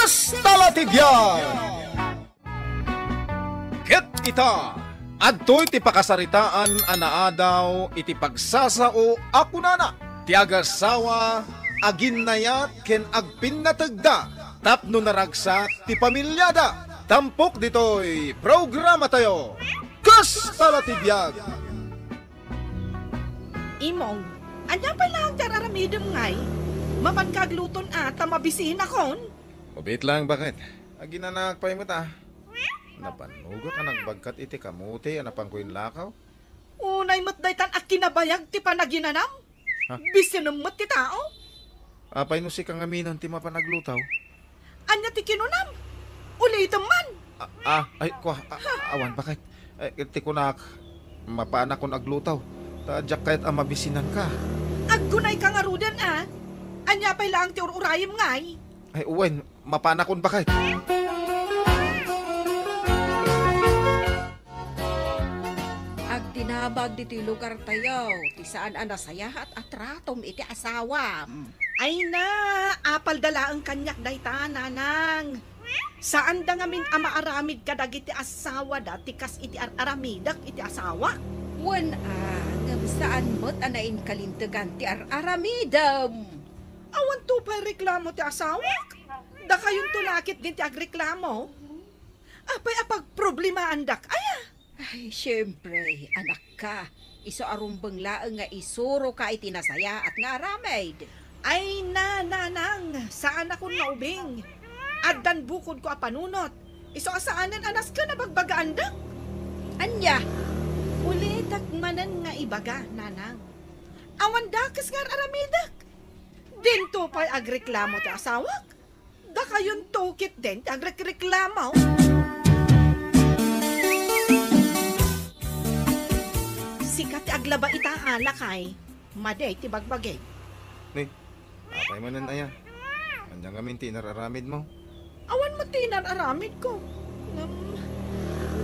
Kastalatibyan! Ket ita, adto'y ti pakasaritaan anaadaw iti pagsasao ako nana. Ti agasawa, aginnayat ken agpinnatagda, tapno naragsak ti pamilyada. Tampok dito'y programa tayo, Kastalatibyan! Imong, anya pa lang tararamidem ngay? Mapagkagluton ata mabisin akon? Mabit lang, bakit? Aginanak pa yung mata. Napanugo ka nagbagkat iti kamuti, anapang ko yung lakaw? Unay matdaytan at kinabayag ti panaginanam? Ha? Bisinumot ti tao? Apay no si kang aminan ti mapanaglutaw? Anya ti kinunam? Ulitin man? Awan, bakit? Ti kunak, mapaanak kong aglutaw. Tadyak kahit mabisinan ka. Aggunay ka nga ruden Anya pa lang ti ururayim ngay? Ay, uwen, mapaanak kong bakit? Agtinabag diti lugar tayo, ti saan anasaya at atratom iti asawam. Ay na, apal dala ang kanyak dayta, nanang. Saan da ngamin amaaramid ka dagiti asawa dati kas iti aramidak iti asawa? Wan ngam saan mo't anain kalintagan ti aramidam. Awan to pa reklamo ti asawa? Da kayon tulakit din ti agreklamo? Apay apag problema andak, Ay, syempre, anak ka. Iso arumbang laang nga isuro ka iti nasaya at nga aramid. Ay na, nanang, saan ako naubing? Addan bukod ko apanunot. Iso asaanan anas ka na bagbagaan Anya, ulitak manan nga ibaga, nanang. Awan dakas nga aramidak. Dinto pa'y agreklamo ti asawak. Da kayon tukit din ti agreklamo. Sikat ti aglaba ita alakay. Maday ti bagbagay. Ni, apay manan aya. Andiyan kami tinararamid mo. Awan mo tinararamid ko.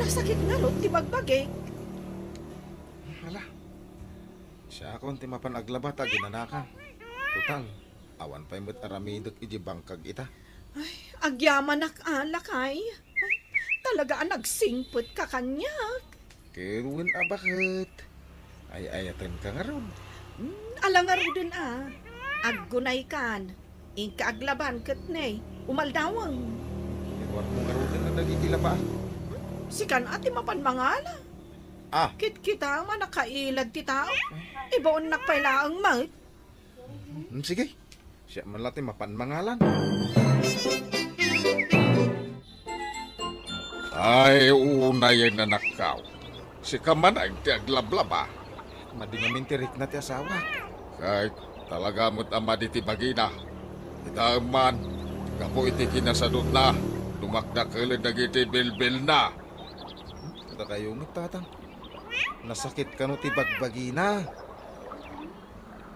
Nasakit nga ron ti bagbagay. Hala. Siya akong ti mapanaglaba ta ginanaka. Total, awan pa'y mo't aramidok iji bangkag ita. Ay, agyaman alakay. Ay, talaga nagsingput ka kanyak. Kirwin bakit? Ay ayatan ka nga ron. Alangar din aggunay kan. Inka aglaban katnay. Umaldawang. Iwar mo nga ron na nagigila pa. Sikan ati mapanmangala. Kit kita man nakailag ti tao. Ibaon nakpailaang mat. Sige. Siya man lati mapanmangalan. Ay, unay na nakaw. Si kaman ay ti aglablaba. Madingamin tirik na ti asawa. Kahit talaga mo't ama di ti bagina. Itaang man, kapo iti kinasadot na. Dumakda kalid nagiti bilbil na. Kada kayo ng tatang. Nasakit ka no ti bagbagina.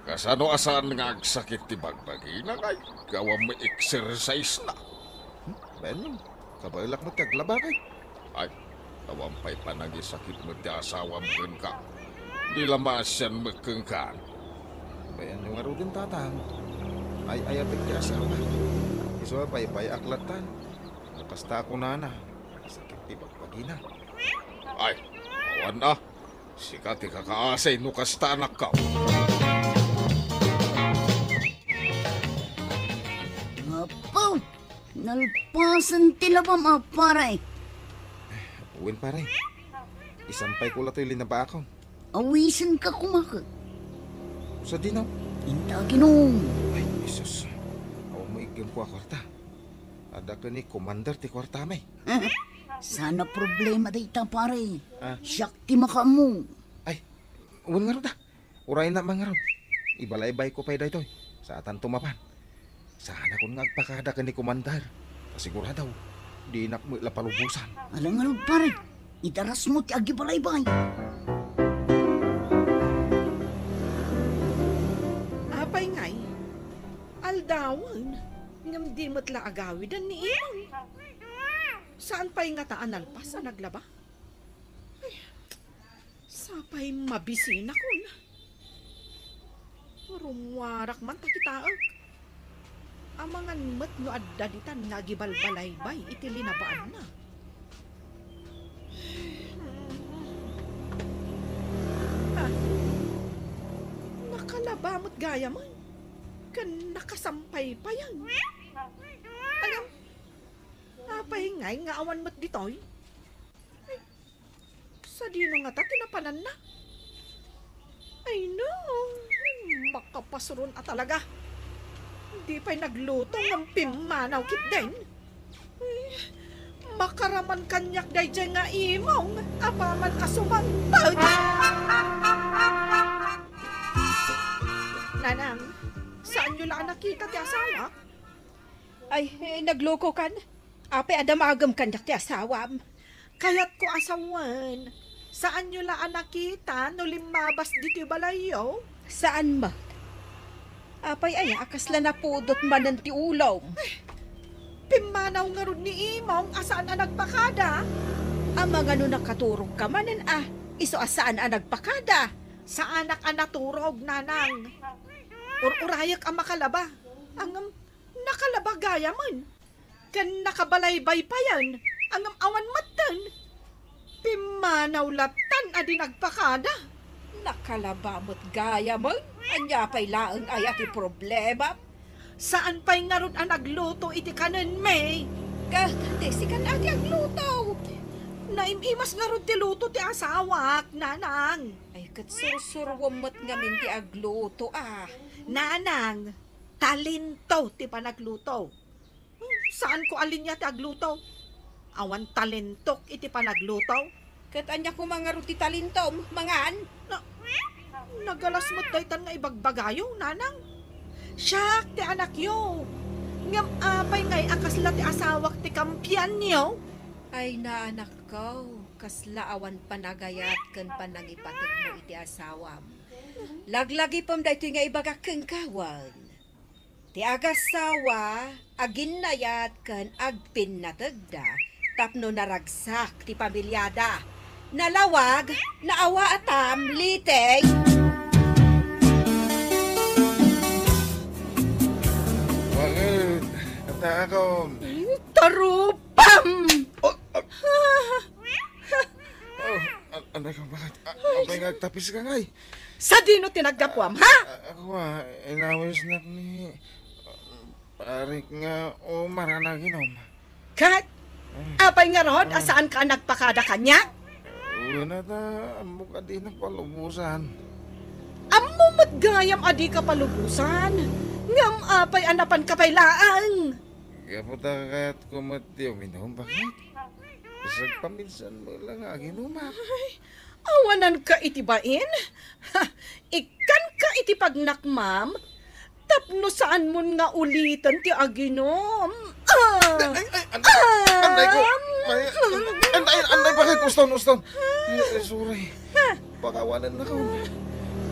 Kasano asaan nga agsakit ti bagbagina kay gawang may exercise na. Ben, kabailak mo ti aglaba kay. Ay, tawampay pa nagisakit mo ti asawam ken ka. Di lamasyan magkengkan. Bayan yung aro din tatang. Ay ayatik ti asawa. Iso pay aklatan. Nakasta ako nana. Sakit ti bagbagina. Ay, awan na. Sikat ti kakaasay no kasta anak ka. Apo, nalpasan tilabam paray. Uwin pare. Isampay ko latoy linaba ako. Awisan ka kumakot. Sa dinaw. Intaginom. Ay, Isus. Awa mo igyan ko akwarta. Ada ka ni commander ti kwarta may. Sana problema da ita pare. Ah. Siyak ti makamu. Ay, uwan nga ron da. Uray na mga ron. Ibalaybay ko pa'y daytoy. Sa atan tumapan. Sana kung nagpakada ka ni commander. Kasigura daw. Di nak mo lapalubusan. Alang pare. Itaras mo ti agibalaybay. Apay ngay. Aldawan. Ngam di mo't la agawidan ni Imong. Saan pa'y nga taan alpas ang naglaba? Ay, sapay mabisin ako na. Rumwarak man takitaag. Amangan met no adda ditan nga gibalbalaybay iti linabaan na. Ah, nakalabamot gaya man. Kan nakasampay pa yan. Alam, napahingay nga awan mo't ditoy. Ay, sa dino nga ta, tinapanan na. Ay no, makapasuron at talaga. Hindi pa'y nagluto ng pimanaw kit din. Ay, makaraman kanyak day dyan nga imong, apaman asumangtag. Nanang, saan nyo lang nakita ti asawa? Ay, nagloko kan. Apay adamagam kanyak ti asawam. Kaya't ko asawan. Saan nyo lang nakita no limabas dito balayo? Saan ba? Apay ay akasla na pudot manan ti ulaw. Pimanaw nga ron ni imong, asaan ang nagpakada? Ang mga no nakaturog ka manan iso asaan ang nagpakada. Sa anak ang naturog, nanang. Urayak ang makalaba. Ang nakalaba gaya man. Kan nakabalaybay pa yan. Ang awan matan. Pimanaw latan adi nagpakada. Nakalabamot gaya mo. Anya pa'y laang ay ati problema. Saan pa'y nga ron ang nagluto iti kanan, May? Desi kan ati ang luto. Naimimas nga ron ti luto ti asawak, nanang. Ay kat sursurwamot nga min ti agluto Nanang, talento ti panagluto. Saan ko alin niya ti agluto? Awan talentok iti panagluto. Kat anya ko mga ruti talintom, mangan. Nagalas mo't daytan nga ibagbagayo, nanang. Siyak ti anak yo. Ngam apay ngay akasla ti asawak ti kampiyan niyo. Ay naanak ko, kaslaawan panagayat kan panangipatid mo iti asawam. Laglagi pam dayto nga ibagak keng kawan. Ti agasawa, aginayat kan agpinnatagda, tapno naragsak ti pamilyada. Nalawag, naawa atam, liteng. Bakit? Kata ako. Tarupam! Ano ka, bakit? Apay nga tapis ka ngay. Sa dino tinagdapwam, ha? Ako inawis na ni parik nga marana ginom. Kat, apay nga rod, asaan ka nagpakada kanya? Una ta, amo ka din ang palubusan. Amo matgayam adi ka palubusan. Ngam apay anapan ka pay laang. Kaya po ta kaya't kumatiyo minom, bakit? Isag paminsan mo lang aginumak. Awanan ka itibain? Ha, ikan ka itipagnakmam? Tapno saan mo nga ulitan ti aginom? Anday ko! Anday, bakit? Uston. Sorry. Pagawanan na ko.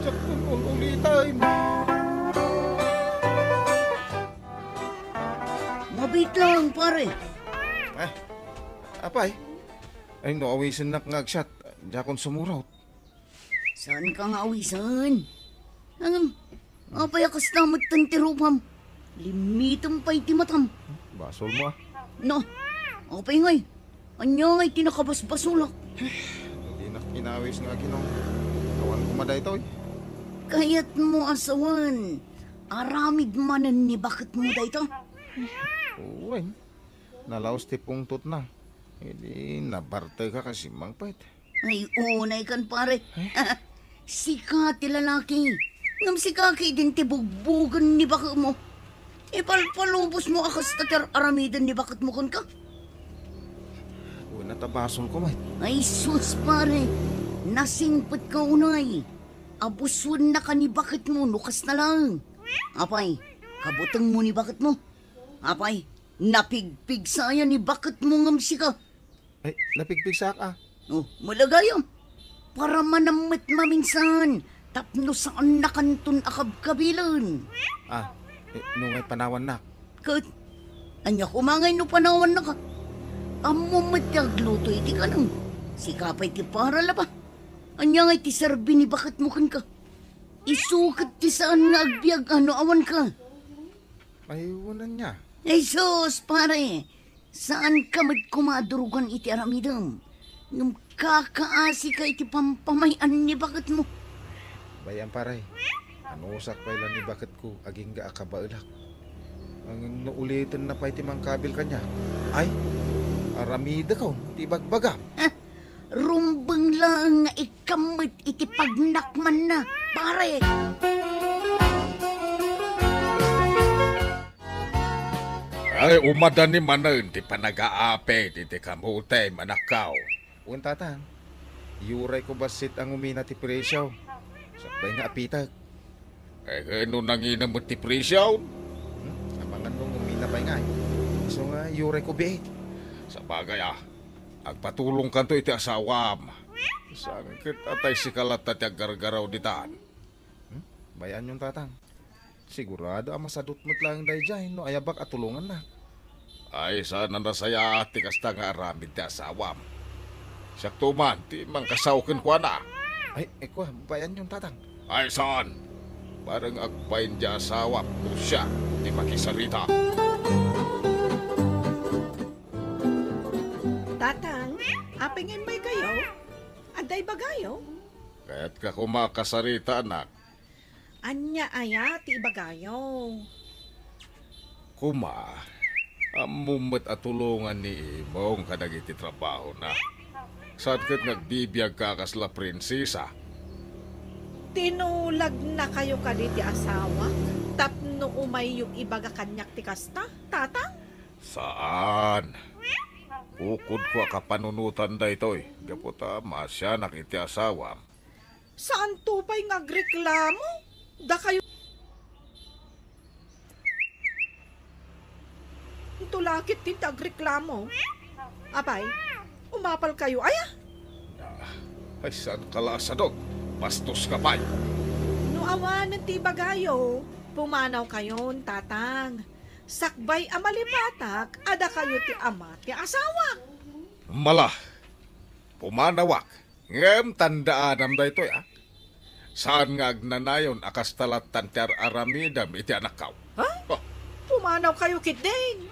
Tsak kung ulitan. Mabit lang, pare. Apay? Ay, no, awisin na ngagshot. Diya akong sumuraw. Saan ka nga awisan? Apay akas namot tang tirupam. Limitam pa'y timatam. Basol mo No, apay ngay. Anya ngay tinakabasbasulak. Hindi na kinawis nga ginong. Kawan kumaday to. Kayat mo asawan. Aramid manan ni bakit mo dayto? Uy, nalaos ti pungtot na. Hindi, nabarte ka kasi mangpait. Ay, unay kan pare. Sika ti lalaki. Ngam sika ki din ti bugbugan ni bakit mo. Ipalpalubos mo akas tatar aramidan ni bakit mo kun ka. Uy, natabasol ko, mate. Ay, sus pare. Nasingpot ka unay. Abuswan na ka ni bakit mo, nukas na lang. Apay, kabutang mo ni bakit mo. Apay, napigpig saya ni bakit mo ngam sika. Ay, napigpig sa ka. Oh, malagayam. Para manamit maminsan. Tapno saan nakantun akab kabilan. Nung ay panawan na. Kat, anya kumangay no panawan na ka. Amo matagluto iti ka nang. Sikapay ti para laba. Anya ngay ti sarbi ni bakit mo kan ka. Isukat ti saan nga agbyag ano awan ka. Ayunan niya. Ay sus, pare. Saan ka kumadurugan iti aramidam? Ngam kakaasi ka iti pampamayan ni bakit mo. Bayan paray. Anusak pa ilan ni bakit ko aging ga akabaulak. Ang naulitin na pa iti mangkabil kanya. Ay, aramida ka, tibagbagam. Rumbang lang nga ikamit iti pagnakman na, pare. Ay, umadan ni manan, ti panag-aape, ti kamote, manakaw. Un tatang, yuray ko basit ang umina ti presyaw. Sakbay nga apitag. Ano nang inamot ti presyaw? Amangan nung umina pa nga. So nga, yuray ko biit. Sa bagay agpatulong kanto iti asawam. Sangkit atay si kalat at gargaraw ditaan. Bayan yung tatang. Sigurado ang masadot mo't lang dahi dyan, no ayabak at tulungan na. Ay, sana nasaya ati kasta nga aramid ti asawam. Sakto man, ti mangkasawkin ko na. Ay, kwa, bayan yung tatang. Ay, saan? Parang agpain di asawam kung siya ti makisarita. Tatang, apingin may kayo? Aday bagayo? Kaya't ka kumakasarita, anak. Anya aya ti bagayo. Kuma, amumat at tulungan ni imong kadagiti trabaho na. Saan kat nagbibiyag ka kasla prinsesa? Tinulag na kayo kaditi asawa? Tapno umay yung ibaga kanyak ti kasta, tatang? Saan? Bukod ko kapanunutan da ito'y. Gaputa, masya nakiti asawa. Saan tupay ngagreklamo? Da kayo tulakit din tagreklamo. Abay, umapal kayo. Ay, saan kalasadot? Bastos ka pa. No awanan ti bagayo, pumanaw kayon, tatang. Sakbay amalipatak, ada kayo ti ama ti asawa. Mala, pumanawak. Ngem tandaan am da ito'y, Saan nga agnanayon akas talatan ti aramidam iti anak kaw? Ha? Oh, Pumanaw kayo kiting.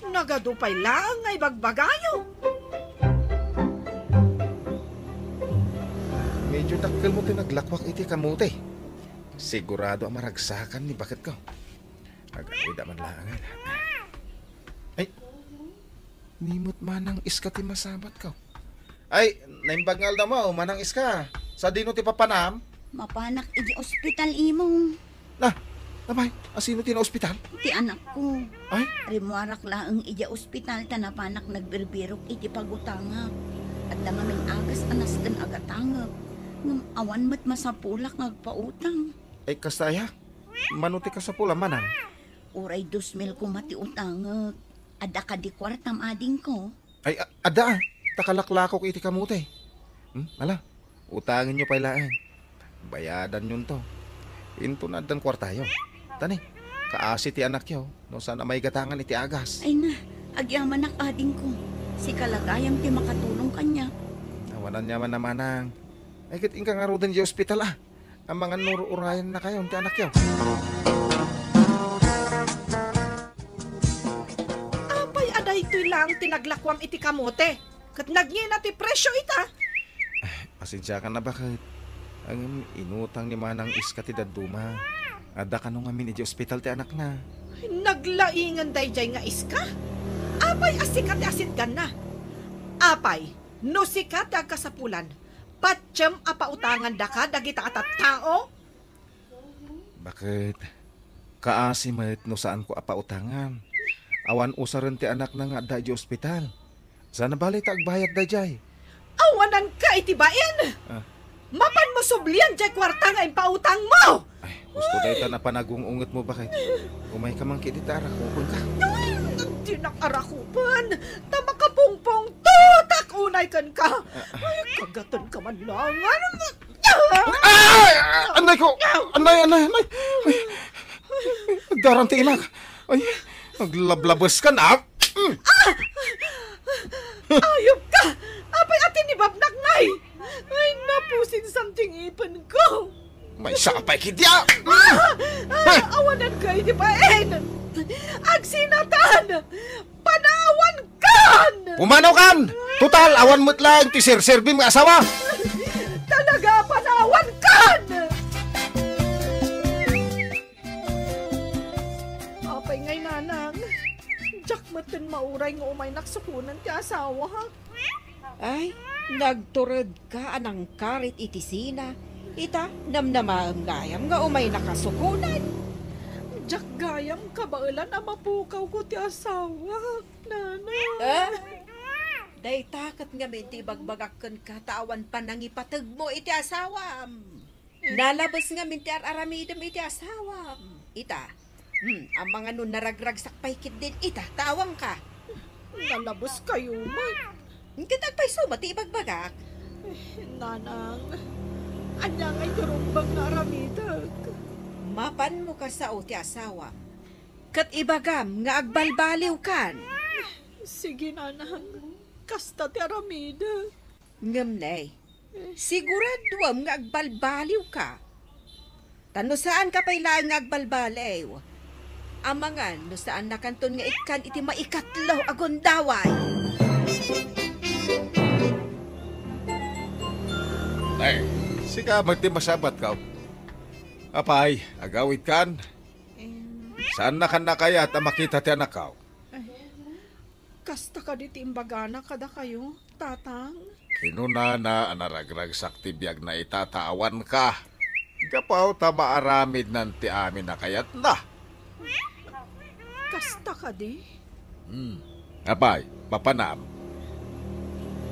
Nagadupay lang ay bagbagayo. Medyo dakkel mo tinaglakwak iti kamote. Sigurado ang maragsakan ni bakit ko. Agawid man lang. Ay, nimot manang iska ti masabat ko. Ay, naimbagal na mo, manang iska. Sa dino ti papanam? Mapanak iti ospital imong. Nah, abay, asino ti na ospital? Ti anak ko. Ay, Rimuarak laang iti ospital tanapanak nagbirbirok iti pagutangak. At dangamin agas anas dan agatangak. Ngam awan mat masapulak ngagpautang. ay kastaya. Manuti ka sa pula manang. Uray 2,000 kumati utangak. Ada ka di kwartam ading ko. Ay, ada, takalaklakok iti kamote. Ala, utangin nyo pailaan. Bayadan yun to. Into na dan kwartayo. Tani, kaasi ti anak yo. No sana may gatangan iti agas. Ay na, agyaman ading ko. Si kalagayam ti makatulong kanya. Nawanan niya man na manang. Ay kit ingka nga rodan di ospital Ang mga nuro-urayan na kayo ti anak yo. Apay aday ito'y lang tinaglakwam iti kamote. Kat nagyen ti presyo ita. Pasensya ka na bakit? Ang inutang ni manang iska ti daduma. Ada ka nung amin iti ospital ti anak na. Naglaingan dayjay nga iska. Apay asikat asit gan na. Apay, no sikat ang kasapulan. Patsyam apautangan da ka dagita atat tao. Bakit? Kaasi met no saan ko apautangan. Awan usaran ti anak na nga da di ospital. Sana bali agbayad da jay. Awanan ka itibain. Mapan mo sublian jay kwarta nga ipautang mo. Ay, gusto dahi na panagungungit mo bakit? Umay ka man kitita arakupon ka. Di nakarakupan. Tama ka pungpong tutak unay kan ka. Ay, kagatan ka man lang. Ay! Anay ko! Anay! Ay! Nagdaranti ilang. Ay, naglablabas ka na. Ayop ka! Apay atin ni Babnak ngay! Ay, napusin something ipan ko! May sapay kidya! Awanan ka, di ba, En? Agsinatan! Panawan kan! Pumanaw kan! Total, awan mo't lang ti sir-serbi mga asawa! Talaga panawan kan! Apay ngay nanang. Jack matin mauray nga umay naksukunan ti asawa ha. Ay, nagturod ka anang karit itisina. Ita, namnamaang gayam nga umay nakasukunan. Jack gayam kabailan na mapukaw ko ti asawa. Nanay. Day takat nga minti bagbagakan ka tawan pa nang ipatag mo iti asawam. Nalabas nga minti aramidam iti asawam. Ita, ang mga nun naragrag sakpay kit din ita, tawang ka. Nalabos kayo man. Kitagpay sumati ibagbagak. Nanang. Anya ngay durumbang na aramidag. Mapan mo ka sa uti asawa. Kat ibagam nga agbalbaliw kan. Sige nanang. Kasta ti aramida. Ngamnay, siguraduam nga agbalbaliw ka. Tano saan ka pailaan nga agbalbaliw? Amangan, no saan nakanton nga ikan iti maikatlaw agondaway. Ay, sika magti masabat ka. Apay, agawid kan. Saan na kan na kaya at makita ti anak ka? Kasta ka di timbagana kada kayo, tatang. Kinuna na anaragrag sakti biyag na itataawan ka. Gapaw tama aramid ng ti amin na kayat na. Kasta ka di. Apay, papanam.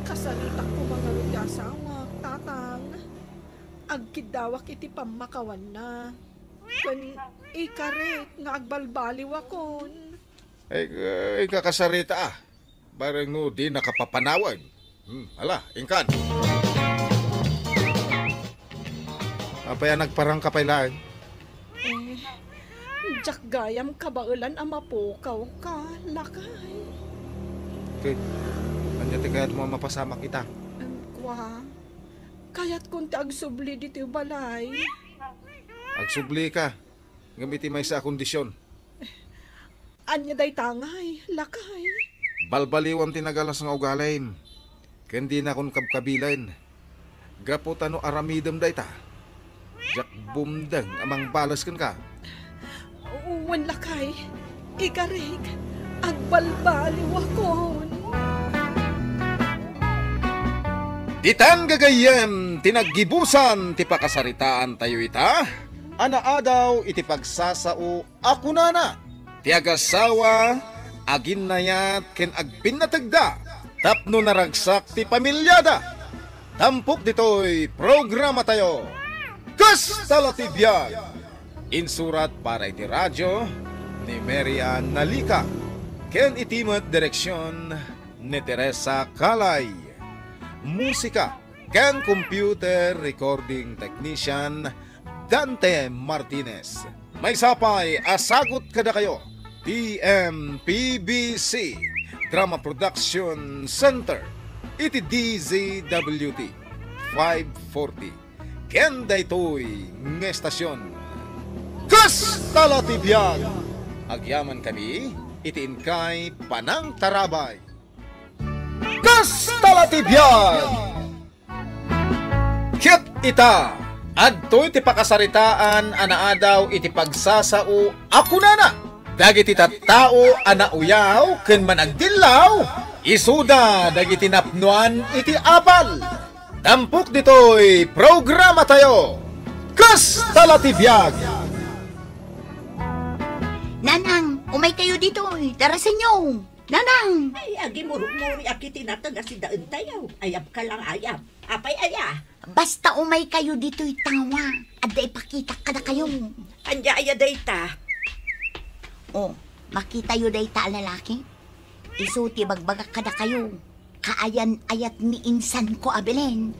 Kasalitak ko mga rudi asawa, tatang. Agkidawak iti pamakawan na. Kan ikaret nga agbalbaliw akon. Ay, kakasarita ah. Barang no di nakapapanawan. Ala, ingkan. Apay nagparang kapailaan. Jack gayam kabailan ang mapukaw ka, lakay. Okay. Anya ti kaya't mo mapasama kita. Kwa, kaya't kung ti agsubli dito yung balay. Agsubli ka. Gamiti may sa kondisyon. Anya day tangay, lakay. Balbaliwam tinagalas nga ugalaym. Kendi na kon kabkabilain. Gaputan no aramidem day ta. Jak bumdang amang balas kan ka. Uwan lakay, ikarig, agbalbaliw akon. Ditang gagayem, tinaggibusan, ti pakasaritaan tayo ita. Anaadaw iti pagsasao, ako na. Ti agasawa, agin nayat, ken agpinatagda. Tapno naragsak ti pamilyada. Tampok dito'y programa tayo. Kastala ti biyag. Insurat para iti radyo ni Marian Nalika. Ken itimat direksyon ni Teresa Calay. Musika ken computer recording technician Dante Martinez. May sapay asagot kada kayo. TMPBC Drama Production Center. Iti DZWT 540. Ken daytoy nga estasyon. Kastala ti biyag. Agyaman kami itiin kay Panang Tarabay. Kastala ti biyag. Kit ita. Adtoy ti pakasaritaan anaadaw iti pagsasao ako na. Dagiti tattao anauyaw ken managdilaw. Isuda dagiti napnuan iti apal. Tampok ditoy programa tayo. Kastala ti biyag. Nanang, umay kayo dito. Tara sa inyo. Nanang. Ay, agi murug-muri akiti nato nga si daan tayo. Ayap ka lang ayap. Apay aya. Basta umay kayo dito'y tawa. At ipakita ka na kayo. Anya aya dayta. Oh, makita yu day ta lalaki. Isuti bagbagak ka na kayo. Kaayan-ayat ni insan ko abelen.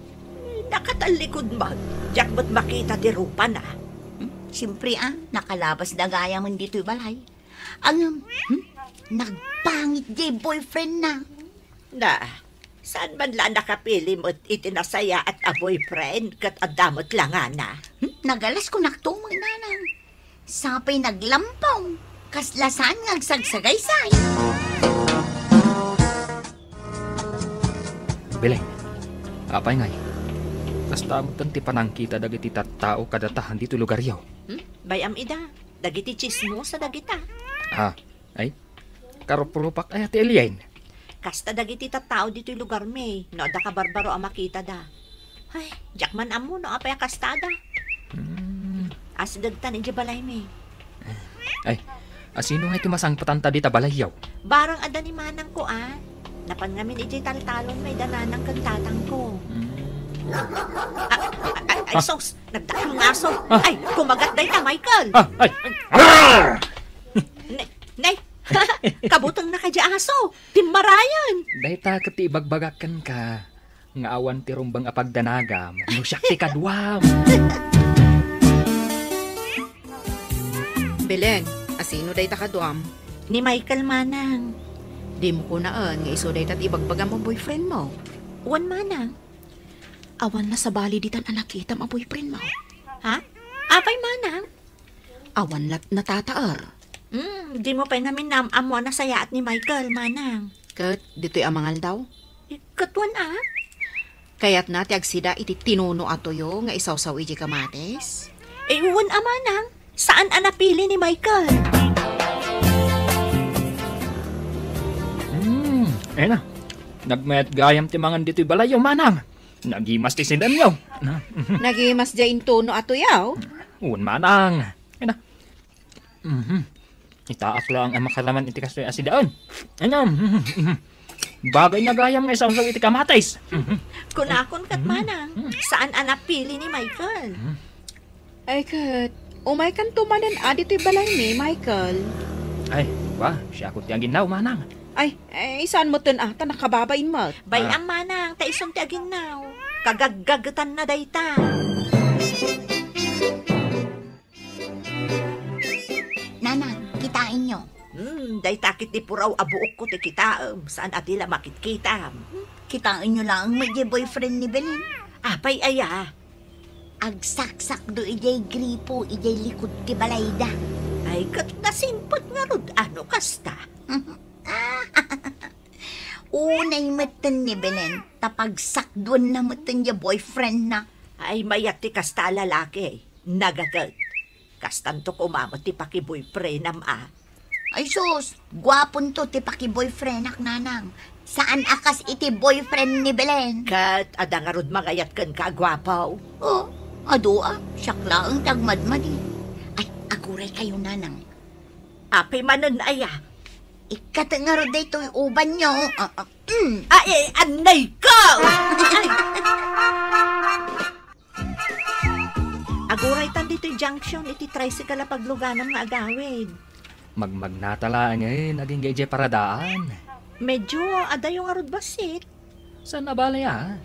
Nakatalikod man. Diyak ba't makita di rupa na? Siyempre nakalabas na gaya man dito'y balay. Ang, nagpangit di boyfriend na. Na, saan man lang nakapili mo't itinasaya at a boyfriend kat adamot lang na? Nagalas ko naktumang nanang. Sapay naglampaw. kaslasan nga agsagsagaysay. Beleng, apay ngay. Basta mo tanti panang kita dagiti tattao kadatahan dito lugar yaw. Bayam ida, dagiti chismo sa dagita. Ay, karupurupak ay ati Eliane. Kasta dagiti tattao dito lugar may, no da ka barbaro ang makita da. Ay, jakman amo no apay kastada. As dagtan iti balay may. Ay, asino nga iti masang patanta di tabalayaw? Barang ada ni manang ko Napan ngamin iti taltalon may dananang kantatang ko. Ay, sos! Nagdakang ngaso! Ay, kumagat day ka, Michael! Ay! Nay! Kabutang na ka di aso! Timmarayan! Dahil ta kati ibagbagakan ka. Nga awan ti rumbang apagdanagam. No siyak ti kadwam. Belen, asino day takaduam? Ni Michael manang. Di mo ko naan, nga iso day tat ibagbaga mo boyfriend mo. Uwan manang. Awan na sa bali ditan anak kita mo boyfriend mo. Ha? Apay manang? Awan lat natataar. Di mo pa namin amo na sayaat ni Michael manang. Kat, dito'y amangal daw. Katwan Kaya't na agsida iti tinuno atoyo nga isawsaw iji kamates. Uwan manang. Saan napili ni Michael? Eh na, nagmayat gayam ti mangan dito'y balayaw manang. Nagimas ti sindan yaw. Nagimas dyan tono atoyaw. Uwan manang. Eh na. Itaak lang ang makalaman iti kasoy asidaan. Ano? Bagay na gayam nga isawsaw iti kamatis. Kunakon kat manang. Saan napili ni Michael? Ay kat, umay kan tumanan dito'y balay ni Michael. Ay, ba, siya ko tiyang ginaw manang. Ay, saan mo tun ta nakababain mo? Bayang manang, taison ti aginaw. Kagaggagatan na dayta. Nanang, kitain nyo. Dayta kiti puraw abuok ko ti kitaam. Saan atila makitkita? Kitain nyo lang may boyfriend ni Belen. Apay aya. Agsaksak do ijay gripo, ijay likod ti balayda. Ay kat nasimpot nga rod. Ano kasta? Unay matan ni Belen, tapagsakdon na matan niya boyfriend na. Ay mayat ti kasta lalaki. Nagagat. Kastanto kumamot ti paki-boyfriend Ay sus, gwapon to ti paki-boyfriend ak nanang. Saan akas iti boyfriend ni Belen? Kat ada nga rod magayat kan kagwapaw. Oh, adua, siyak lang tagmadmadi. Ay, aguray kayo nanang. Apay manon aya. Ikatangaro daytoy uban nyo. Ay, anay ko! Aguray tan dito junction, iti tricycle na pagluganam nga agawid. Magmagnatala ngayon, naging gayjay paradaan. Medyo adayo nga rod basit. Saan nabalaya?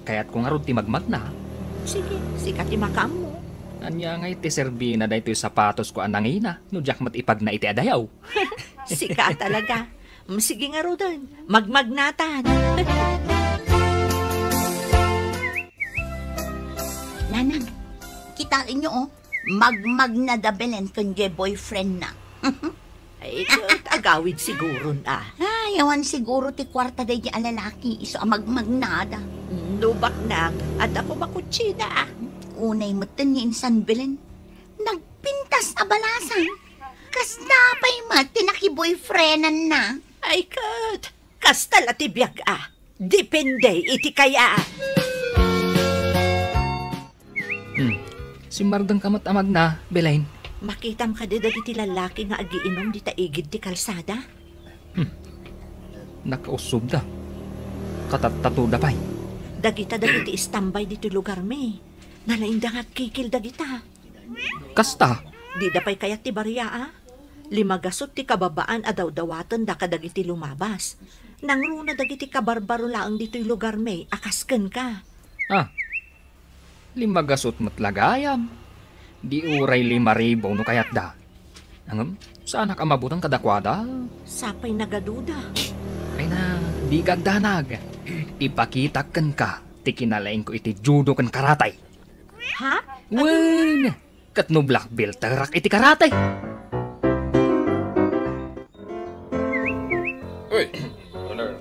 Kaya't kung arod ti magmagna. Sige, sikat imakam mo. Anya nga iti serbi na daytoy sapatos ko anangina. No jak mat ipag na iti adayaw. Sika talaga. Sige nga rodan. Magmagnatan. Nanang, kitain nyo magmag na da Belen kun jay boyfriend na. Ay, agawid siguro na. Ay, awan siguro ti kwarta day di alalaki, iso magmag na da. Lubak na, at ako makutsina. Unay matan ni insan Belen, nagpintas na balasan. Kas napay tinaki-boyfriendan na. Ay, kat. Kasta latibiyag Depende, iti kaya. Si Mardang kamat amag na, Belain. Makitam ka di dagiti lalaki nga agiinom di taigid ti kalsada. Nakausog da. Katatato da pa'y. Dagita dagiti istambay dito lugar me. Nalainda nga kikil dagita. Kasta. Di da pa'y kayat ti bariya Limagasot ti kababaan adaw-dawatan da kadagiti lumabas. Nangruna dagiti kabarbaro laang dito'y lugar me. Akasken ka. Limagasot matlagayam. Di uray 5,000 no kayat da. Saan ka mabutang kadakwada? Sapay nagaduda. Ay na, di gagdanag. Ipakitakan ka. Ti kinalaing ko iti judo kan karatay. Ha? Wen! Katno black belt tarak iti karatay.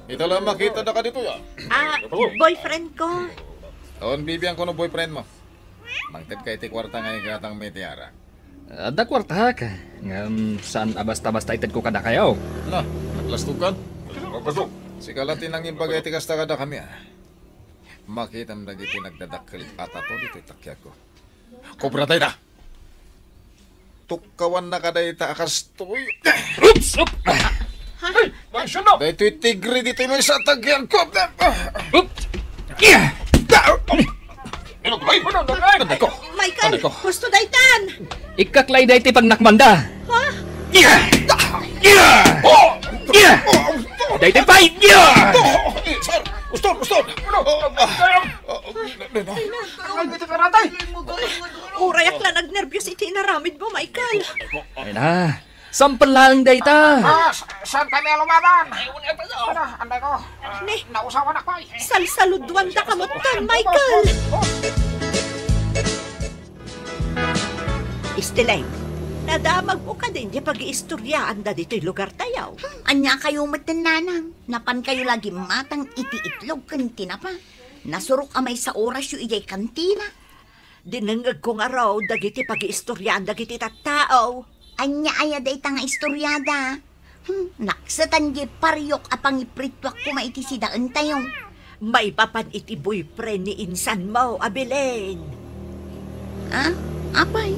Ito lang makita na ka dito ya. Boyfriend ko. Taon bibiyang ko no boyfriend mo. Mangtid kay ti kwarta nga igatang may tiara. Da kwarta ka. Saan basta-basta ited ko kada kayo? Na, naglastukan. Sikalatin ang imbagay ti kasta kada kami Makita mo dagiti nagdadakkel at ato dito itakya ko. Kubra tayo na! Tukawan na kada ita akastoy. Oops! Oop! Dahito tigre dito may sa tagyan ko. Oops! Yeah! Anday ko! Michael, Ano ko? gusto daytan. Ikaklay day ti pagnakmanda. Ha? Yeah! Yeah! Yeah! Day ti pay! Yeah! Sir! Uston! Urayak lang nagnervyos iti naramid mo, Michael. Ay na, sampal lang day ta. Saan kami lumaban? Anday ko. Ni, Nausawan ako salsaludwan da kamutan, Michael. Istilay, nadamag mo ka din di pag-iistoryaan da dito'y lugar tayaw. Anya kayo matananang. Napan kayo lagi matang iti-itlog kantina pa. Nasurok amay sa oras yung ijay kantina. Dinangag kong araw, dagiti pag-iistoryaan, dagiti tattao. Anya aya day nga istoryada. Naksatan di paryok apang ipritwak ko maiti si daan tayo. May papan iti boyfriend ni insan mo, Abilin. Ah? Apay?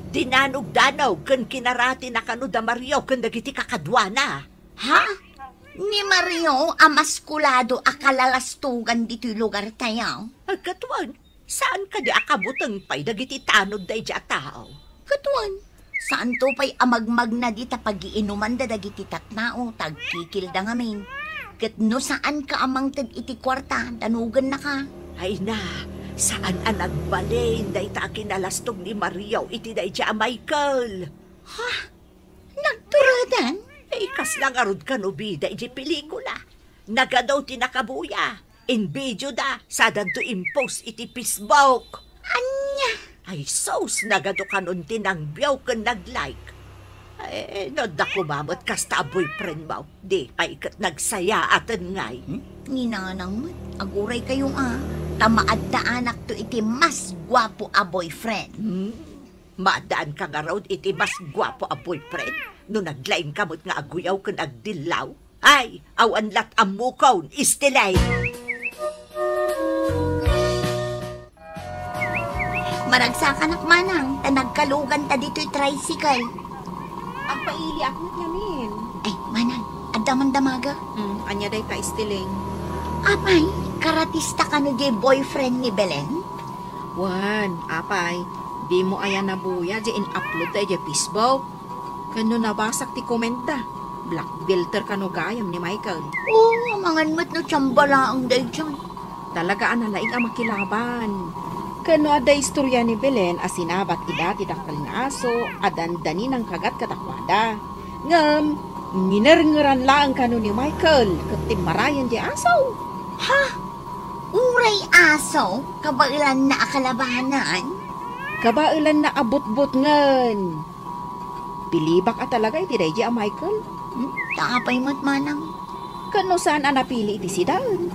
Dinanog-danaw, kan kinarati na kano da Mario, kan dagiti kakadwana. Ha? Ni Mario, amaskulado akalalastugan dito'y lugar tayo. Agkatuan, saan ka di akabutang pa'y dagiti tanod da iti tao? Katuan, saan to pa'y amagmag na di tapag-iinuman da dagiti tatnao, tagkikil da ngamin. Kat no saan ka amang tag iti kwarta, danugan na ka. Ay na, saan ang nagbalin da ita kinalastog ni Mario iti da iti Michael? Nagturadan? Ikas lang arod ka no bida iti pelikula. Nagadaw tinakabuya. In video da, sadan to impose iti Facebook. Anya? Ay sos, nagado ka nun tinangbiyaw ka nag-like. No da kumamot kasta boyfriend mo. Di ay kat nagsaya atan ngay. Ninanang mat, aguray kayong tamaad da anak to iti mas gwapo a boyfriend. Maadaan ka nga raw iti mas gwapo a boyfriend. No naglaing kamot nga aguyaw kan agdilaw. Ay, awan lat amukaw, istilay. Maragsakan ak manang, tanagkalugan ta dito'y tricycle. Ang paili ako namin. Ay, manang, adaman damaga. Anya day ta istiling. Apay, karatista ka no di boyfriend ni Belen? Wan, apay, di mo ayan nabuya di in-upload tayo di Facebook. Kano nabasak ti komenta. Black filter kano gayam ni Michael. Oo, mangan mo't no tsambala ang day dyan. Talaga analaing ang makilaban. Kano ada istorya ni Belen as sinabat ida ti dakkel nga aso adan dani ng kagat katakwada. Ngam, nginerngeran lang kano ni Michael ket timarayan di aso. Ha? Uray aso, kabailan na akalabanan? Kabailan na abot-bot ngan. Pilibak at talaga iti day ang Michael. Tapay mo't manang. Kano saan ang napili iti sidan?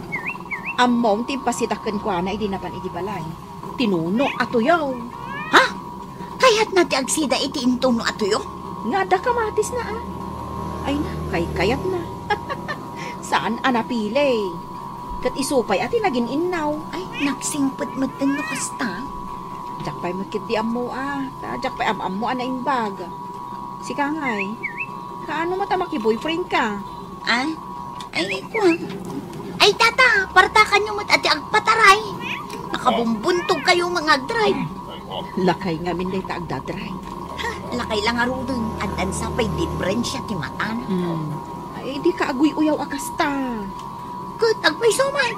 Amom timpasitaken kwa na iti napan iti balay. Tinuno atuyaw. Ha? Kaya't na ti agsida iti intuno atuyo? Nga da kamatis na Ay na, kayat na. Saan ang napili? Kat isupay ati naging inaw. Ay, nagsingpot mo't no kasta. Jakpay makit di ammo Jakpay ammo na imbag. Si Kangay, kaano mata maki-boyfriend ka? Ah? Ay, kuwang. Ay, tata, partakan nyo mo't ati agpataray. Nakabumbuntok kayo mga drive. Lakay nga min day ta agdadrive. Lakay lang arudon at ansapay diferensya ti matan. Ay, di ka agoy uyaw akasta. Kat, agpay suman.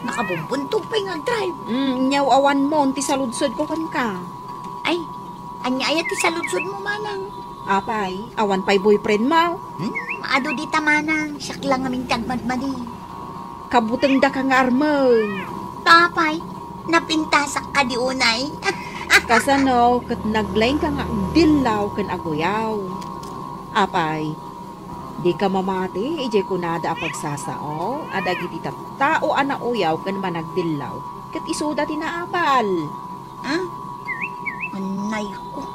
Nakabumbuntok pa yung drive. Nyaw awan mo, ti saludsod ko kan ka. Ay, anya ayat ti saludsod mo manang. Apay, awan pa'y boyfriend mo. Maado di tamanang, siyak lang aming tagmadmadi. Kabutang da ka nga armang. Tapay, napintasak ka di unay. Kasano, kat naglaing ka nga dilaw kan agoyaw. Apay, Di ka mamati, ije kunada a pagsasao, adagi ti tao ana uyaw kan managdilaw, kat isuda tinaapal. Ha? Anay ko.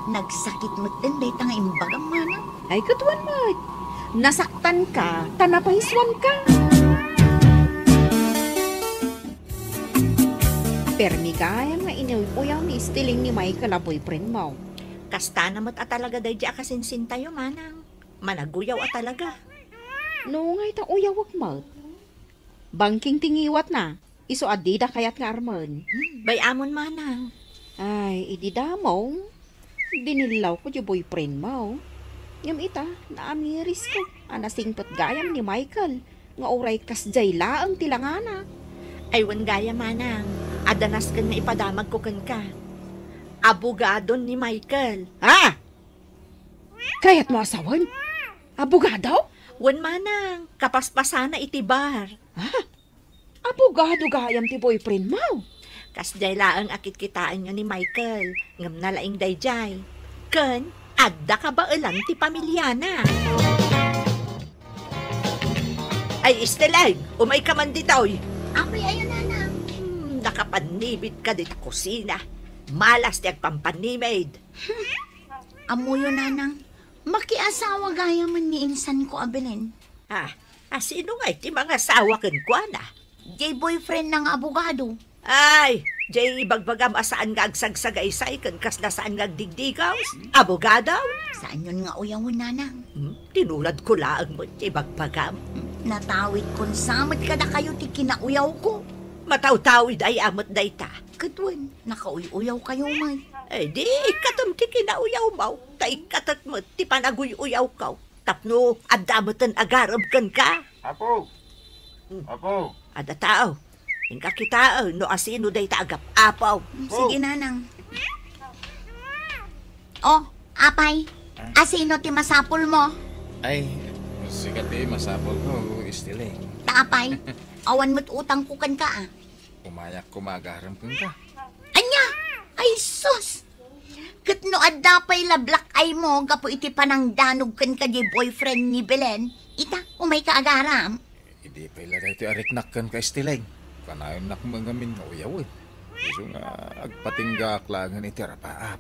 Nagsakit mo din, day tanga imbagang mana. Ay katuan mo, nasaktan ka, tanapahiswan ka. Permi kaya nga inuuyaw ni stiling ni Michael a boyfriend mo. Kasta namat at talaga day di akasinsin tayo, manang. Managuyaw at talaga. No ngay ta uyawag mo. Bangking tingiwat na, iso adida kayat nga arman. Bayamon, manang. Ay, idida mo. Dinilaw ko yung boyfriend mo. Ngam ita, naamiris ko. Anasingpot gayam ni Michael. Nga oray kasjay laang tilangana. Aywan gaya, manang. Adanas kan nga ipadamag ko kan ka. Abogado ni Michael. Ha? Kaya't mo asawan? Abogado? Wan, manang. Kapaspasana itibar. Ha? Abogado gayam ti boyfriend mo? Kasjay laang akit kitaan nyo ni Michael. Ngam na laing dayjay. Ken, adda ka ba elang ti pamilyana? Ay, Estelag, umay ka man ditoy. Apay, ayun na. Nakapanibit ka dit kusina. Malas ti agpampanimid. Amuyo nanang. Makiasawa gaya man ni insan ko abilin. Sino nga iti mga asawa ken kwa na? Jay boyfriend ng abogado. Ay, jay bagbagam asaan nga agsagsagaysay ken kas na saan nga agdigdigaw? Abogado? Saan yun nga uyawon nanang? Tinulad ko laang mo ti bagbagam. Natawid kon samad ka na kayo ti kinauyaw ko. Mataw-tawid ay amot dayta. Katwan, nakauy-uyaw kayo man. Eh di, katam ti kinauyaw mo. Tay katat mo ti panaguy-uyaw ka. Tapno, adamotan agarab kan ka. Apo. Apo. Ada tao. Ingka kita, no asino day taagap apaw. Sige nanang. Oh, apay. Asino ti masapol mo? Ay, sikat masapol ko, Estiling. Taapay. Awan mo't utang ko kan ka ah. Umayak kumagaram kang ka. Anya! Ay sus! Kat no adapay lablak ay mo, gapo iti panang danog kan ka di boyfriend ni Belen. Ita, umay ka agaram. Hindi pa ila dito ariknak kan ka, Estiling. Kanayon nak mga min uyaw eh. Iso nga agpatinggak langan iti rapaap.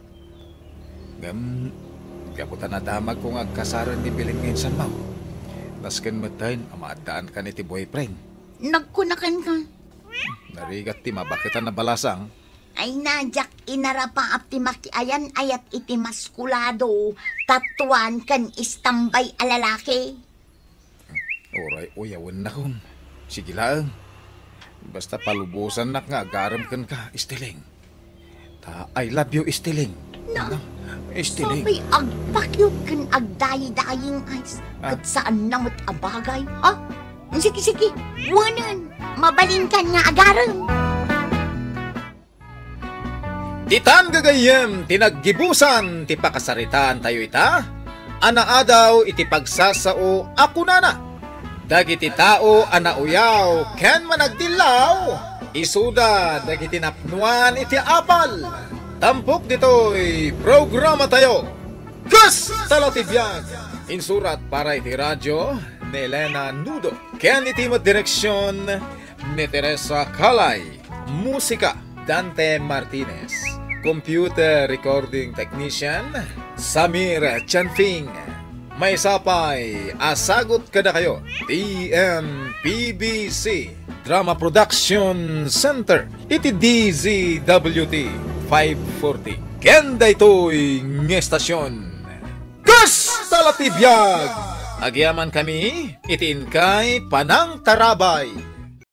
Kaputan na damag kung agkasaran ni Belen ngayon sa mau. Nasken matayin, amaadaan ka ni ti boyfriend. Nagkunakan ka. Narigat ti mabakitan na balasang. Ay najak inarapaap ti makiayan ayat iti maskulado. Tatuan kan istambay alalaki. Oray uyawan na kun. Sige lang. Basta palubusan nak nga agaram kan ka, Estiling. I love you, Estiling. Na, Estiling. sabay agpakyod kan agdayi-daying ayos. Kat saan namot abagay, ha? Sige, wanan. Mabalin ka nga agaram. Ditan gagayem, tinaggibusan, ti pakasaritaan tayo ita. Anaadaw iti pagsasao ako nana. Dagiti tao anauyaw, ken managdilaw. Isuda, dagiti napnuan iti apal. Tampok dito'y programa tayo. Gus Talatibyan! Insurat para iti radyo ni Elena Nudo. Ken iti direksyon ni Teresa Calay. Musika, Dante Martinez. Computer recording technician, Samir Chanfing. May sapay, asagot kada kayo. TMPBC Drama Production Center. Iti DZWT 540. Kenda ito'y ngestasyon. Gus Talatibiyag! Agyaman kami, itiin kay Panang Tarabay.